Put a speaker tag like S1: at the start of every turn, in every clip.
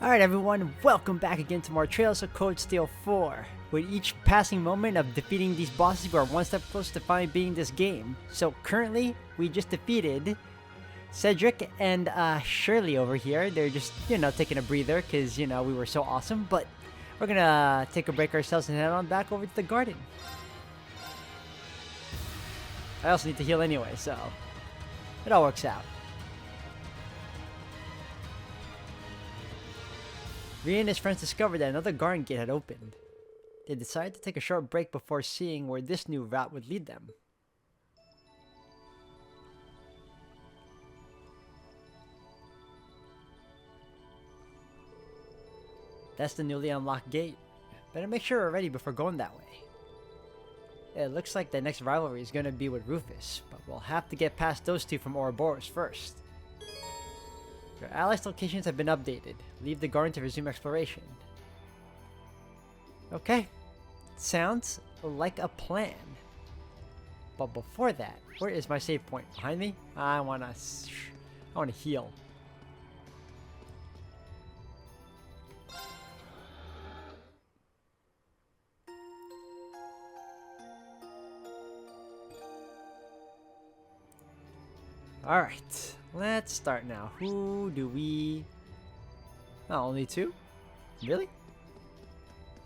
S1: Alright everyone, welcome back again to more Trails of Cold Steel 4. With each passing moment of defeating these bosses, we are one step closer to finally beating this game. So currently, we just defeated Cedric and Shirley over here. They're just, taking a breather because, we were so awesome. But we're gonna take a break ourselves and head on back over to the garden. I also need to heal anyway, so it all works out. Rhea and his friends discovered that another garden gate had opened. They decided to take a short break before seeing where this new route would lead them. That's the newly unlocked gate. Better make sure we're ready before going that way. It looks like the next rivalry is going to be with Rufus, but we'll have to get past those two from Ouroboros first. Your allies' locations have been updated. Leave the garden to resume exploration. Okay. Sounds like a plan. But before that, where is my save point? Behind me? I wanna heal. Alright, let's start now. Who do we... Oh, only two? Really?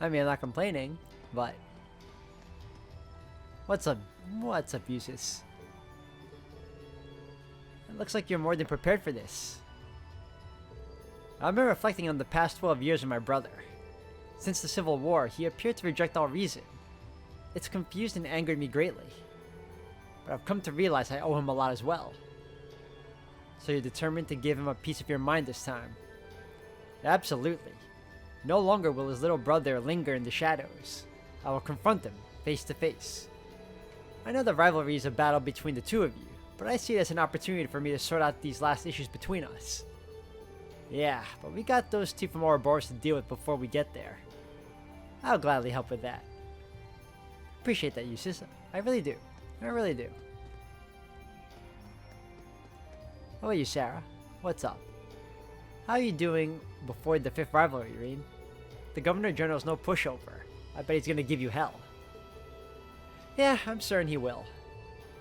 S1: I mean, I'm not complaining, but... What's up, Usis? It looks like you're more than prepared for this. I've been reflecting on the past 12 years with my brother. Since the Civil War, he appeared to reject all reason. It's confused and angered me greatly. But I've come to realize I owe him a lot as well. So you're determined to give him a piece of your mind this time? Absolutely. No longer will his little brother linger in the shadows. I will confront him, face to face. I know the rivalry is a battle between the two of you, but I see it as an opportunity for me to sort out these last issues between us. Yeah, but we got those two from Ouroboros to deal with before we get there. I'll gladly help with that. Appreciate that, Usis. I really do. I really do. How about you, Sarah? What's up? How are you doing before the 5th rivalry, Reen? The Governor General's no pushover. I bet he's gonna give you hell. Yeah, I'm certain he will.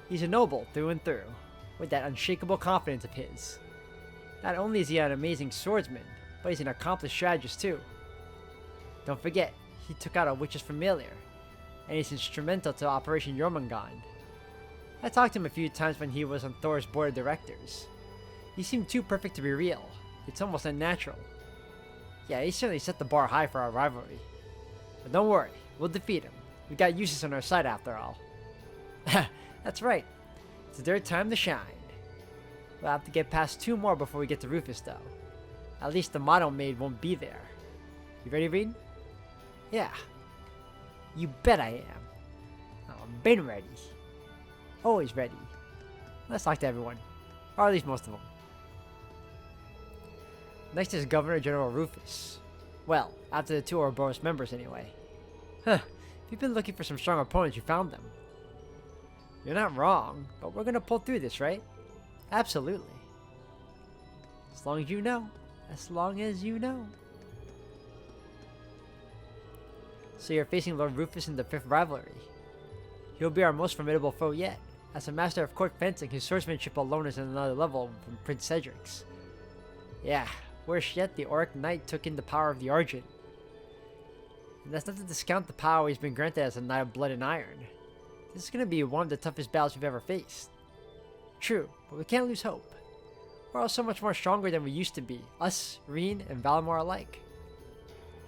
S1: He's a noble through and through, with that unshakable confidence of his. Not only is he an amazing swordsman, but he's an accomplished strategist too. Don't forget, he took out a witch's familiar, and he's instrumental to Operation Jormungand. I talked to him a few times when he was on Thor's board of directors. He seemed too perfect to be real. It's almost unnatural. Yeah, he certainly set the bar high for our rivalry. But don't worry, we'll defeat him. We got Usis on our side after all. That's right. It's their time to shine. We'll have to get past 2 more before we get to Rufus though. At least the model maid won't be there. You ready, Reed? Yeah. You bet I am. I've been ready. Always ready. Let's talk to everyone. Or at least most of them. Next is Governor General Rufus. Well, after the 2 Ouroboros members anyway. Huh, if you've been looking for some strong opponents, you found them. You're not wrong, but we're gonna pull through this, right? Absolutely. As long as you know. As long as you know. So you're facing Lord Rufus in the 5th rivalry. He'll be our most formidable foe yet. As a master of court fencing, his swordsmanship alone is at another level from Prince Cedric's. Yeah. Worse yet, the Auric Knight took in the power of the Argent. And that's not to discount the power he's been granted as a Knight of Blood and Iron. This is going to be one of the toughest battles we've ever faced. True, but we can't lose hope. We're all so much more stronger than we used to be, us, Reen, and Valimar alike.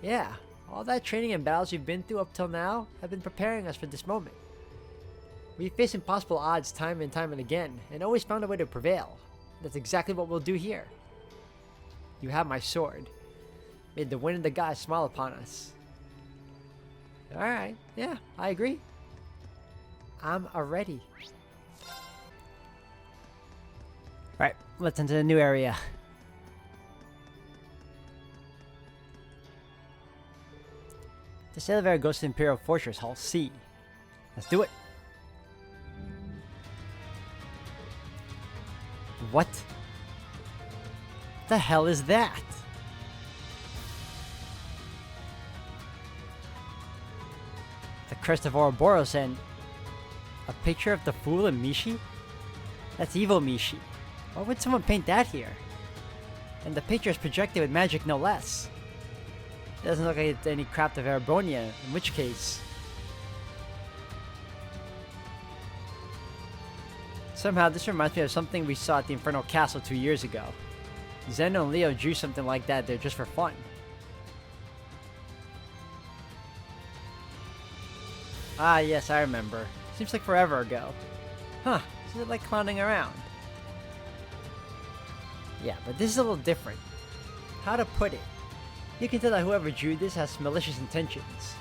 S1: Yeah, all that training and battles we've been through up till now have been preparing us for this moment. We've faced impossible odds time and time and again, and always found a way to prevail. That's exactly what we'll do here. You have my sword. Made the wind and the gods smile upon us. Alright, yeah, I agree. I'm ready. Alright, let's enter the new area. This elevator goes to the Imperial Fortress, Hall C. Let's do it. What? The hell is that? crest of Ouroboros and a picture of the fool and Mishi? That's evil Mishi. Why would someone paint that here? And the picture is projected with magic no less. It doesn't look like it's any craft of Erebonia, in which case... Somehow this reminds me of something we saw at the Infernal Castle 2 years ago. Zeno and Leo drew something like that there just for fun. Ah yes, I remember. Seems like forever ago. Huh, is it like clowning around? Yeah, but this is a little different. How to put it? You can tell that whoever drew this has malicious intentions.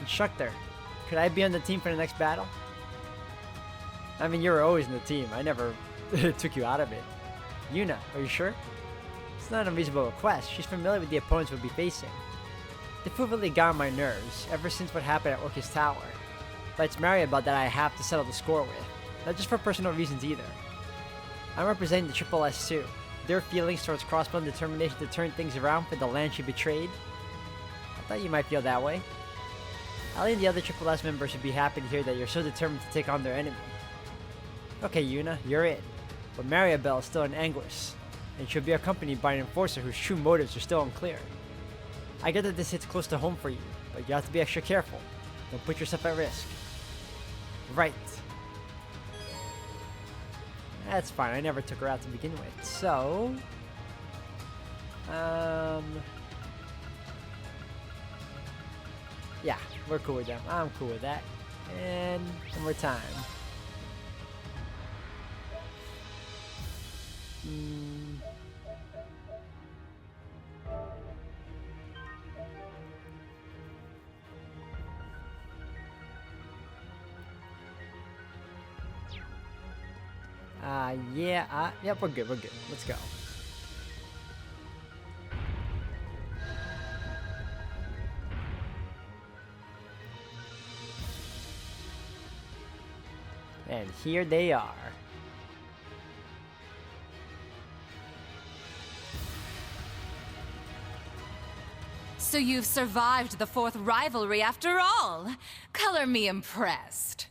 S1: Instructor, could I be on the team for the next battle? I mean, you were always in the team. I never took you out of it. Yuna, are you sure? It's not an unreasonable request. She's familiar with the opponents we'll be facing. They've really got on my nerves ever since what happened at Orcus Tower. But it's Mariabell that I have to settle the score with. Not just for personal reasons either. I'm representing the Triple S too. Their feelings towards Crossbone determination to turn things around for the land she betrayed. I thought you might feel that way. Ali and the other Triple S members would be happy to hear that you're so determined to take on their enemy. Okay, Yuna, you're it. But Mariabell is still in anguish, and she'll be accompanied by an enforcer whose true motives are still unclear. I get that this hits close to home for you, but you have to be extra careful. Don't put yourself at risk. Right. That's fine, I never took her out to begin with, so... Yeah, we're cool with them. I'm cool with that. And one more time. Yep, we're good, Let's go. And here they are.
S2: So you've survived the 4th rivalry after all. Color me impressed.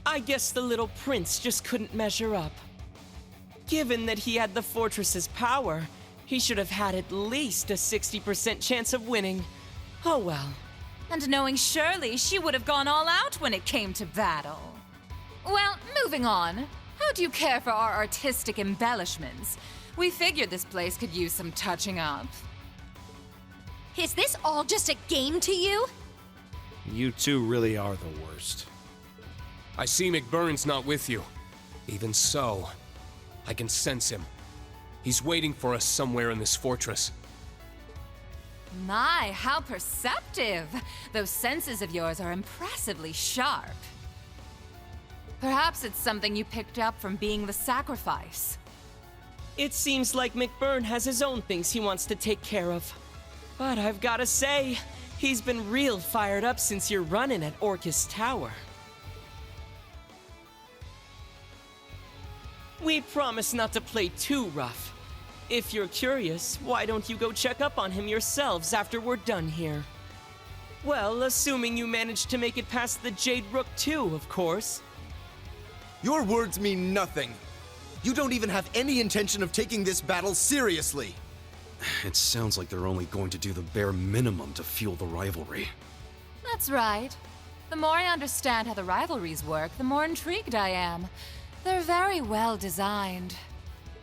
S3: I guess the little prince just couldn't measure up. Given that he had the fortress's power, he should have had at least a 60% chance of winning. Oh well.
S2: And knowing Shirley, she would have gone all out when it came to battle. Well, moving on. How do you care for our artistic embellishments? We figured this place could use some touching up.
S4: Is this all just a game to you?
S5: You two really are the worst.
S6: I see McBurn's not with you. Even so, I can sense him. He's waiting for us somewhere in this fortress.
S2: My, how perceptive! Those senses of yours are impressively sharp. Perhaps it's something you picked up from being the sacrifice.
S3: It seems like McBurn has his own things he wants to take care of. But I've gotta say, he's been real fired up since your run-in at Orcus Tower. We promise not to play too rough. If you're curious, why don't you go check up on him yourselves after we're done here? Well, assuming you managed to make it past the Jade Rook too, of course.
S7: Your words mean nothing. You don't even have any intention of taking this battle seriously.
S5: It sounds like they're only going to do the bare minimum to fuel the rivalry.
S2: That's right. The more I understand how the rivalries work, the more intrigued I am. They're very well designed.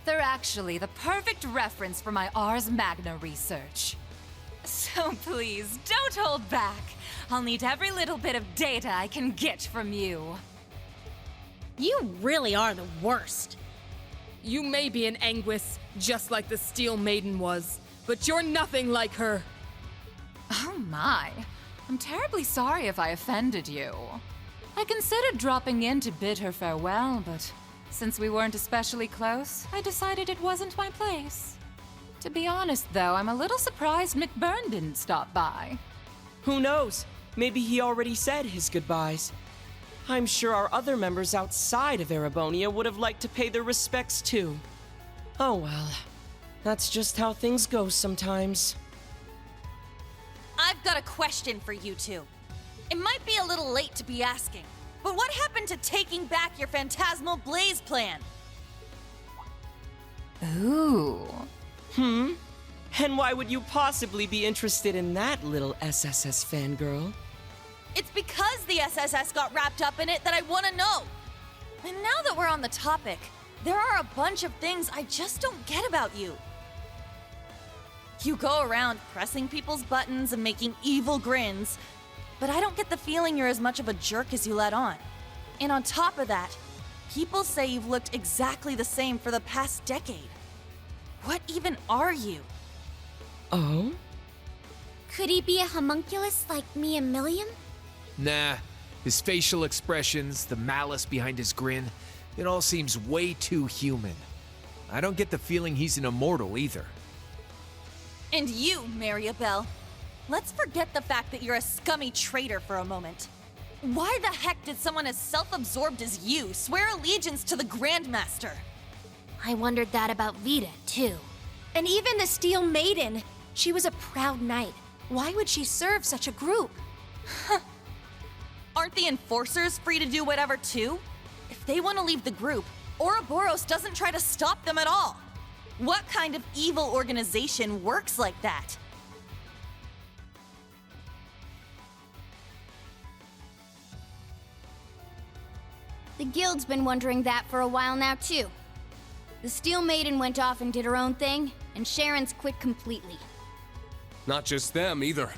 S2: They're actually the perfect reference for my Ars Magna research. So please, don't hold back. I'll need every little bit of data I can get from you.
S4: You really are the worst.
S8: You may be an Anguis, just like the Steel Maiden was, but you're nothing like her.
S2: Oh my. I'm terribly sorry if I offended you. I considered dropping in to bid her farewell, but since we weren't especially close, I decided it wasn't my place. To be honest, though, I'm a little surprised McBurn didn't stop by.
S3: Who knows? Maybe he already said his goodbyes. I'm sure our other members outside of Erebonia would have liked to pay their respects too. Oh well. That's just how things go sometimes.
S4: I've got a question for you two. It might be a little late to be asking, but what happened to taking back your Phantasmal Blaze plan?
S2: Ooh.
S3: And why would you possibly be interested in that, little SSS fangirl?
S4: It's because the SSS got wrapped up in it that I want to know. And now that we're on the topic, there are a bunch of things I just don't get about you. You go around pressing people's buttons and making evil grins, but I don't get the feeling you're as much of a jerk as you let on. And on top of that, people say you've looked exactly the same for the past decade. What even are you?
S3: Oh?
S9: Could he be a homunculus like me and Milliam?
S10: Nah. His facial expressions, the malice behind his grin, it all seems way too human. I don't get the feeling he's an immortal either.
S4: And you, Mariabell. Let's forget the fact that you're a scummy traitor for a moment. Why the heck did someone as self-absorbed as you swear allegiance to the Grandmaster?
S9: I wondered that about Vita, too. And even the Steel Maiden. She was a proud knight. Why would she serve such a group?
S4: Aren't the Enforcers free to do whatever too? If they want to leave the group, Ouroboros doesn't try to stop them at all. What kind of evil organization works like that?
S9: The Guild's been wondering that for a while now, too. The Steel Maiden went off and did her own thing, and Sharon's quit completely.
S6: Not just them, either.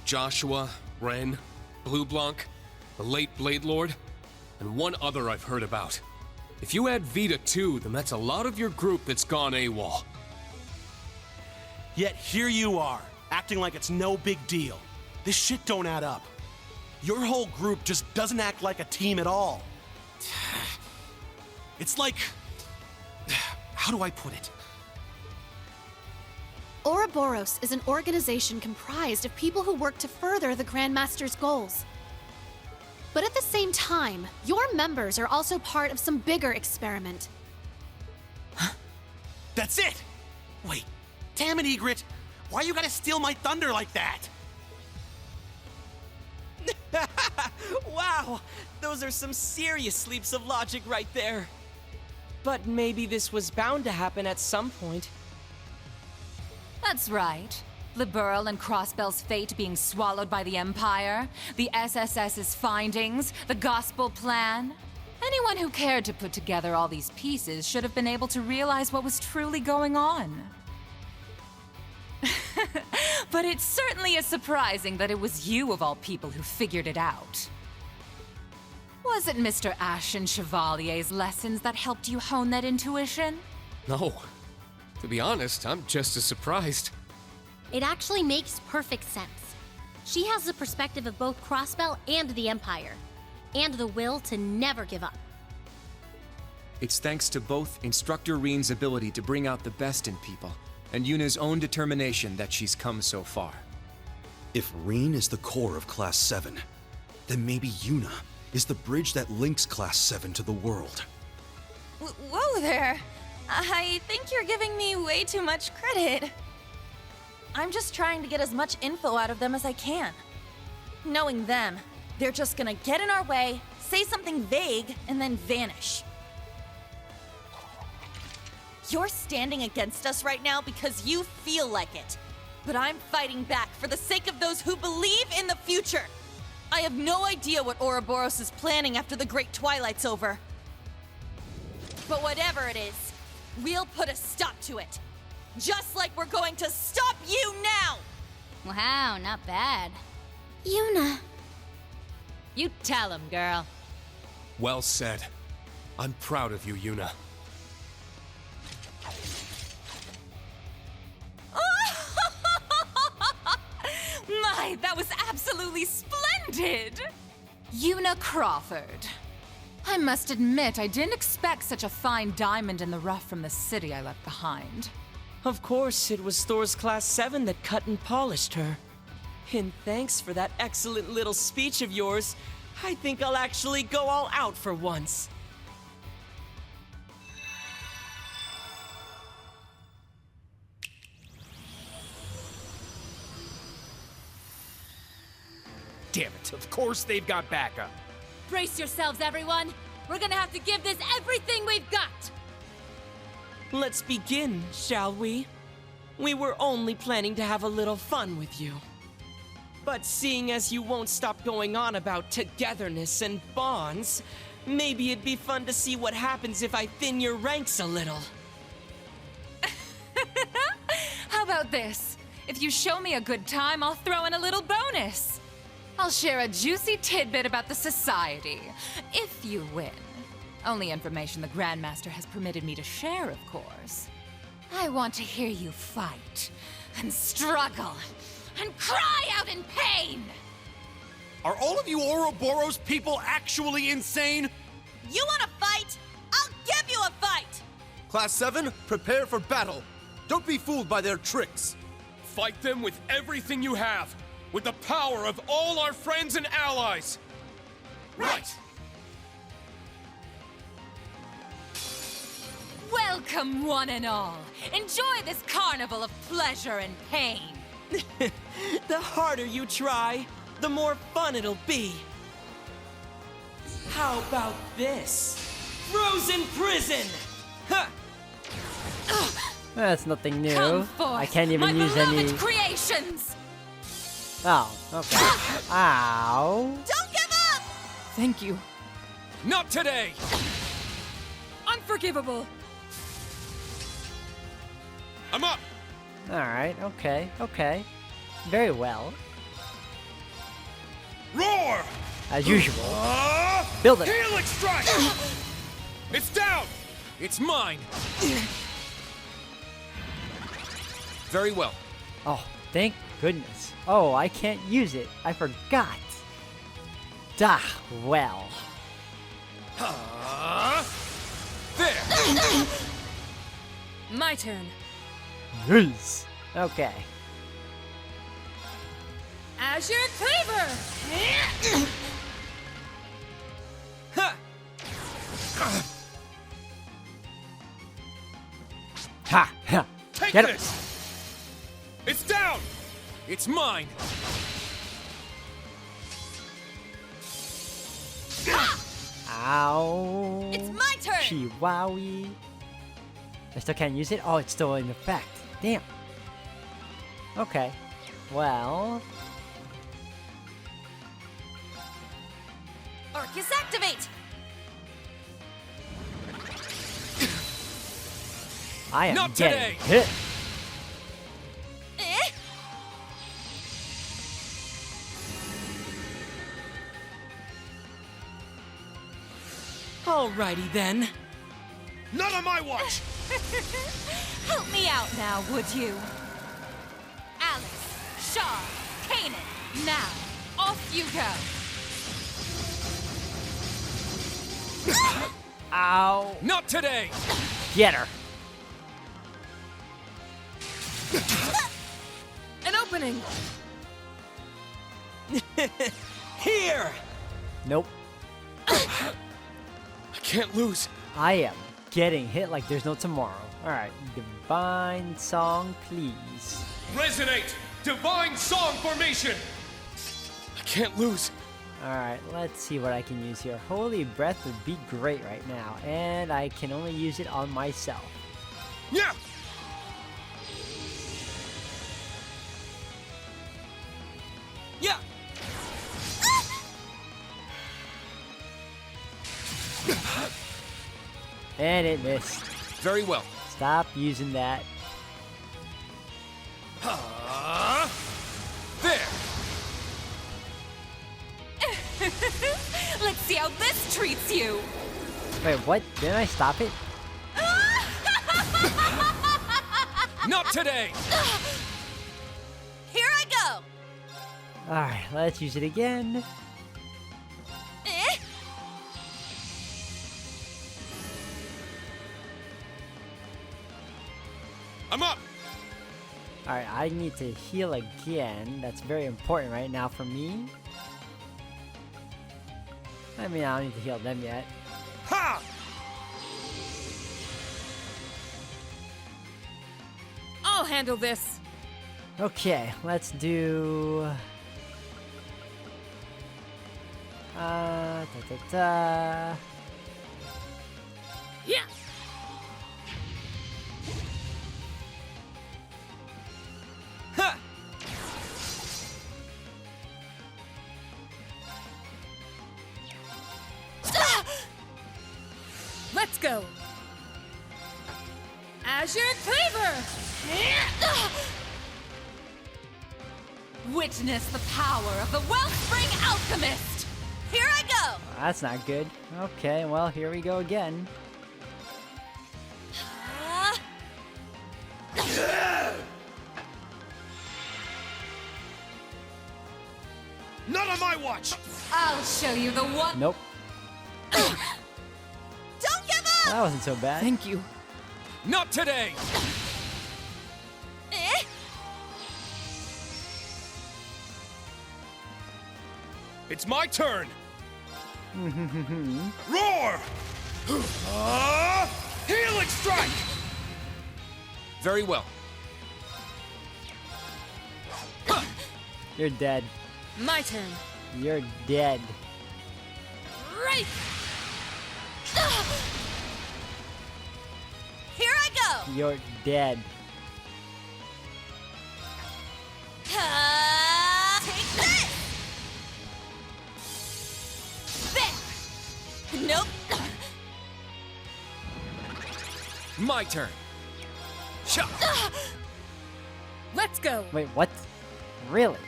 S6: Joshua, Ren, Blue Blanc, the late Blade Lord, and one other I've heard about. If you add Vita too, then that's a lot of your group that's gone AWOL.
S11: Yet here you are, acting like it's no big deal. This shit don't add up. Your whole group just doesn't act like a team at all. It's like... how do I put it?
S12: Ouroboros is an organization comprised of people who work to further the Grandmaster's goals. But at the same time, your members are also part of some bigger experiment.
S11: Huh? That's it! Wait, damn it, Egret! Why you gotta steal my thunder like that?
S3: Wow! Those are some serious leaps of logic right there. But maybe this was bound to happen at some point.
S2: That's right. Liberl and Crossbell's fate being swallowed by the Empire, the SSS's findings, the Gospel Plan. Anyone who cared to put together all these pieces should have been able to realize what was truly going on. But it certainly is surprising that it was you of all people who figured it out. Was it Mr. Ashen Chevalier's lessons that helped you hone that intuition?
S6: No. To be honest, I'm just as surprised.
S9: It actually makes perfect sense. She has the perspective of both Crossbell and the Empire, and the will to never give up.
S13: It's thanks to both Instructor Reen's ability to bring out the best in people, and Yuna's own determination that she's come so far.
S5: If Reen is the core of Class 7, then maybe Yuna is the bridge that links Class 7 to the world.
S4: Whoa there! I think you're giving me way too much credit. I'm just trying to get as much info out of them as I can. Knowing them, they're just gonna get in our way, say something vague, and then vanish. You're standing against us right now because you feel like it. But I'm fighting back for the sake of those who believe in the future. I have no idea what Ouroboros is planning after the Great Twilight's over. But whatever it is, we'll put a stop to it. Just like we're going to stop you now!
S9: Wow, not bad.
S12: Yuna.
S2: You tell him, girl.
S6: Well said. I'm proud of you, Yuna.
S2: My, that was absolutely splendid! Yuna Crawford. I must admit, I didn't expect such a fine diamond in the rough from the city I left behind.
S3: Of course, it was Thor's Class 7 that cut and polished her. And thanks for that excellent little speech of yours. I think I'll actually go all out for once.
S10: damn it, of course they've got backup.
S2: Brace yourselves, everyone! We're gonna have to give this everything we've got!
S3: Let's begin, shall we? We were only planning to have a little fun with you. But seeing as you won't stop going on about togetherness and bonds, maybe it'd be fun to see what happens if I thin your ranks a little.
S2: How about this? If you show me a good time, I'll throw in a little bonus. I'll share a juicy tidbit about the society, if you win. Only information the Grandmaster has permitted me to share, of course. I want to hear you fight, and struggle, and cry out in pain!
S11: Are all of you Ouroboros people actually insane?
S4: You wanna fight? I'll give you a fight!
S7: Class 7, prepare for battle. Don't be fooled by their tricks.
S6: Fight them with everything you have, with the power of all our friends and allies. Right!
S2: Welcome, one and all. Enjoy this carnival of pleasure and pain.
S3: The harder you try, the more fun it'll be. How about this? Frozen prison! Ha!
S1: That's nothing new.
S2: Come forth,
S1: I can't even
S2: my
S1: use
S2: beloved
S1: any.
S2: creations!
S1: Oh, okay. Ow.
S4: Don't give up!
S8: Thank you.
S6: Not today!
S8: Unforgivable!
S6: I'm up!
S1: Alright, okay, okay. Very well.
S6: Roar!
S1: As usual. Build it.
S6: Helix strike! It's down!
S10: It's mine! Very well.
S1: Oh, thank goodness. Oh, I can't use it. I forgot. Dah, well.
S6: There!
S8: My turn.
S1: Yes. Okay.
S8: Azure Cleaver!
S1: Ha! Ha!
S6: Take
S1: Get him.
S6: this! It's down!
S10: It's mine!
S1: Ow!
S4: It's my turn!
S1: Chihuahua. I still can't use it? Oh, it's still in effect. Damn. Okay. Well...
S4: Arcus activate!
S1: I am
S6: Not
S1: getting
S6: today.
S1: hit.
S4: Eh?
S3: Alrighty then.
S6: None on my watch!
S2: Help me out now, would you? Alice, Shaw, Kanan, now, off you go!
S1: Ow!
S6: Not today!
S1: Get her.
S8: An opening!
S3: Here!
S1: Nope.
S6: I can't lose.
S1: I am getting hit like there's no tomorrow. Alright, divine song, please.
S6: Resonate! Divine song formation! I can't lose.
S1: Alright, let's see what I can use here. Holy breath would be great right now, and I can only use it on myself.
S6: Yeah!
S3: Yeah!
S1: And it missed.
S10: Very well.
S1: Stop using that.
S6: There!
S2: Let's see how this treats you!
S1: Wait, what? Didn't I stop it?
S6: Not today!
S4: Here I go!
S1: Alright, let's use it again.
S4: Eh?
S6: I'm up!
S1: Alright, I need to heal again. That's very important right now for me. I mean, I don't need to heal them yet.
S6: Ha!
S8: I'll handle this.
S1: Okay, let's do... Ta-ta-ta.
S8: Yeah.
S3: Ha!
S8: Let's go. Azure Cleaver.
S2: Witness the power of the Wellspring Alchemist!
S4: Here I go!
S1: That's not good. Okay, well, here we go again.
S11: Not on my watch!
S2: I'll show you the one.
S1: Nope.
S4: Don't give up!
S1: That wasn't so bad.
S8: Thank you.
S6: Not today!
S4: Eh?
S6: It's my turn! Roar! Healing strike!
S13: Very well.
S1: You're dead.
S8: My turn.
S1: You're dead.
S8: Right.
S4: Here I go!
S1: You're dead.
S4: Take this! There! Nope.
S13: My turn. Cha!
S8: Let's go.
S1: Wait, what? Really?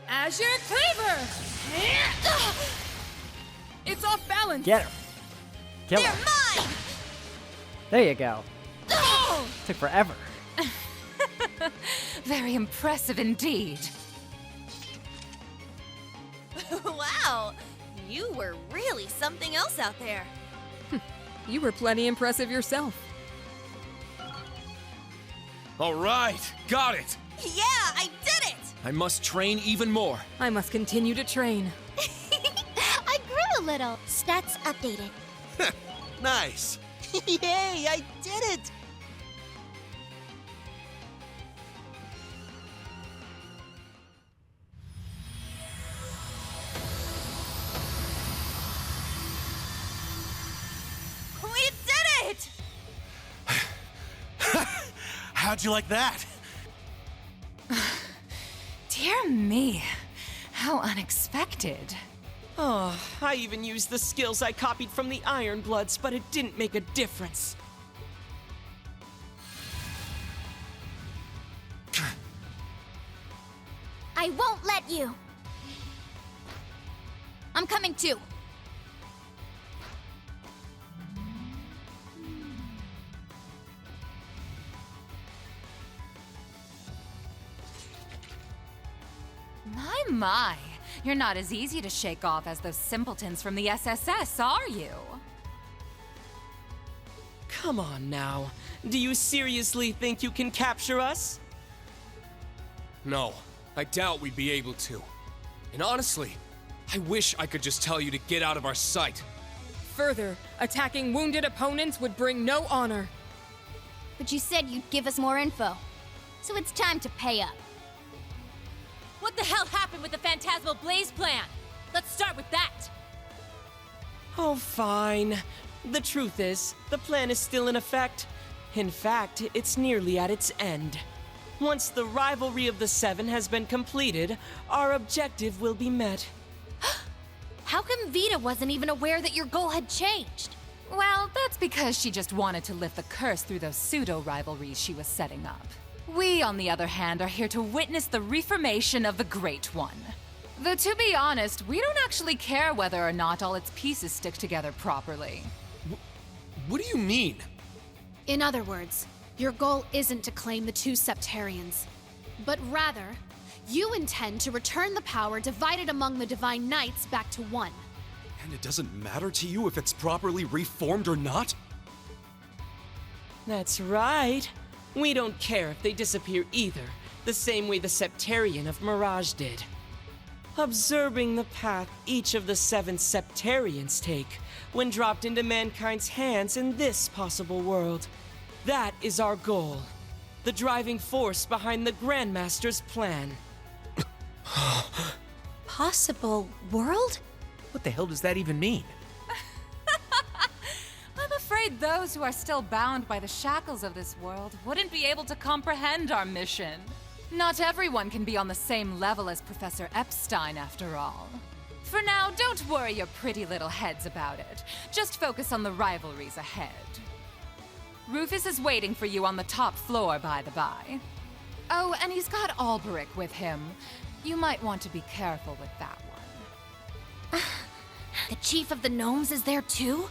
S8: Azure Cleaver. It's off balance.
S1: Get her. Kill
S4: They're
S1: her.
S4: mine!
S1: There you go. Took forever.
S2: Very impressive indeed.
S4: Wow! You were really something else out there.
S8: You were plenty impressive yourself.
S6: All right, got it!
S4: Yeah, I did it!
S13: I must train even more.
S8: I must continue to train.
S9: I grew a little. Stats updated.
S7: Nice.
S4: Yay, I did it! We did it!
S11: How'd you like that?
S2: Dear me, how unexpected.
S3: Oh, I even used the skills I copied from the Iron Bloods, but it didn't make a difference.
S9: I won't let you. I'm coming too.
S2: My. You're not as easy to shake off as those simpletons from the SSS, are you?
S3: Come on now. Do you seriously think you can capture us?
S6: No, I doubt we'd be able to. And honestly, I wish I could just tell you to get out of our sight.
S8: Further, attacking wounded opponents would bring no honor.
S9: But you said you'd give us more info. So it's time to pay up.
S4: What the hell happened with the Phantasmal Blaze plan? Let's start with that!
S3: Oh, fine. The truth is, the plan is still in effect. In fact, it's nearly at its end. Once the rivalry of the Seven has been completed, our objective will be met.
S9: How come Vita wasn't even aware that your goal had changed?
S2: Well, that's because she just wanted to lift the curse through those pseudo-rivalries she was setting up. We, on the other hand, are here to witness the reformation of the Great One. Though, to be honest, we don't actually care whether or not all its pieces stick together properly.
S6: What do you mean?
S12: In other words, your goal isn't to claim the two Septarians, but rather, you intend to return the power divided among the Divine Knights back to one.
S5: And it doesn't matter to you if it's properly reformed or not?
S3: That's right. We don't care if they disappear either, the same way the Septarian of Mirage did. Observing the path each of the 7 Septarians take when dropped into mankind's hands in this possible world. That is our goal. The driving force behind the Grandmaster's plan.
S9: Impossible world?
S10: What the hell does that even mean?
S2: I'm afraid those who are still bound by the shackles of this world wouldn't be able to comprehend our mission. Not everyone can be on the same level as Professor Epstein, after all. For now, don't worry your pretty little heads about it. Just focus on the rivalries ahead. Rufus is waiting for you on the top floor, by the by. Oh, and he's got Alberic with him. You might want to be careful with that one.
S9: The chief of the gnomes is there too?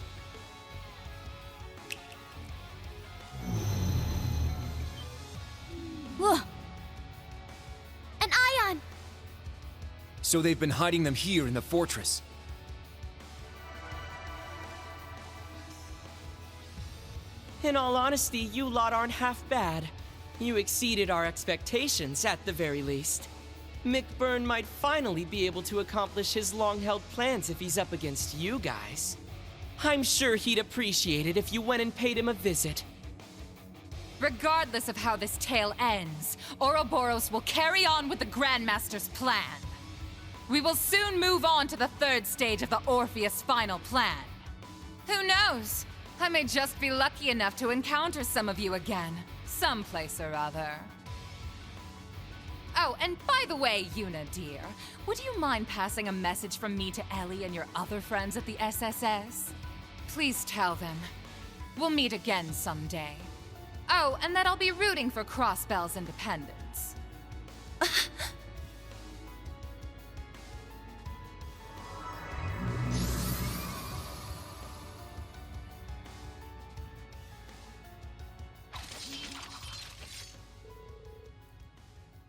S9: Whoa! An ion!
S13: So they've been hiding them here in the fortress.
S3: In all honesty, you lot aren't half bad. You exceeded our expectations, at the very least. Mick Byrne might finally be able to accomplish his long-held plans if he's up against you guys. I'm sure he'd appreciate it if you went and paid him a visit.
S2: Regardless of how this tale ends, Ouroboros will carry on with the Grandmaster's plan. We will soon move on to the third stage of the Orpheus final plan. Who knows? I may just be lucky enough to encounter some of you again, someplace or other. Oh, and by the way, Yuna dear, would you mind passing a message from me to Ellie and your other friends at the SSS? Please tell them. We'll meet again someday. Oh, and that I'll be rooting for Crossbell's independence.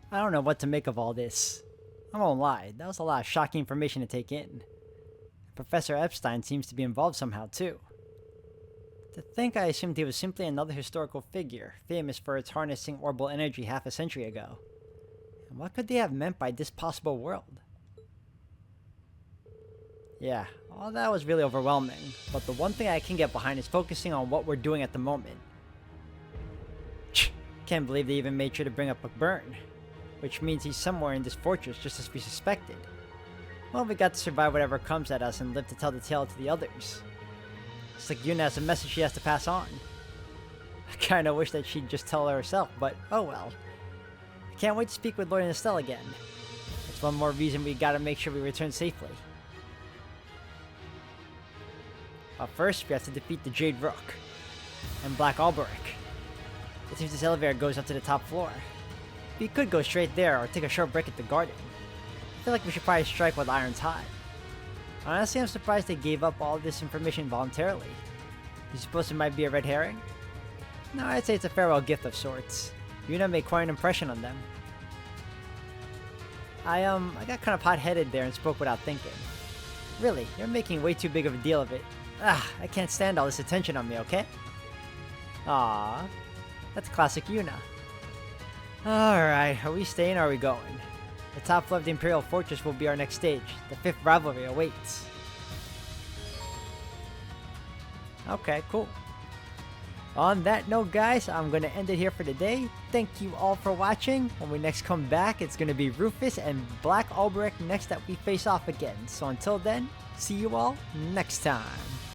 S1: I don't know what to make of all this. I won't lie, that was a lot of shocking information to take in. Professor Epstein seems to be involved somehow too. To think I assumed he was simply another historical figure, famous for its harnessing orbital energy half a century ago. And what could they have meant by this possible world? Yeah, all that was really overwhelming, but the one thing I can get behind is focusing on what we're doing at the moment. Can't believe they even made sure to bring up McBurn, which means he's somewhere in this fortress just as we suspected. Well, we got to survive whatever comes at us and live to tell the tale to the others. It's like Yuna has a message she has to pass on. I kinda wish that she'd just tell her herself, but oh well. I can't wait to speak with Lord and Estelle again. It's one more reason we gotta make sure we return safely. But first, we have to defeat the Jade Rook and Black Alberic. It seems this elevator goes up to the top floor. We could go straight there or take a short break at the garden. I feel like we should probably strike while the iron's hot. Honestly, I'm surprised they gave up all this information voluntarily. You suppose it might be a red herring? No, I'd say it's a farewell gift of sorts. Yuna made quite an impression on them. I got kind of hot-headed there and spoke without thinking. Really, you're making way too big of a deal of it. I can't stand all this attention on me, okay? Aww, that's classic Yuna. Alright, are we staying or are we going? The top floor of the Imperial Fortress will be our next stage. The fifth rivalry awaits. Okay, cool. On that note, guys, I'm going to end it here for today. Thank you all for watching. When we next come back, it's going to be Rufus and Black Alberic next that we face off again. So until then, see you all next time.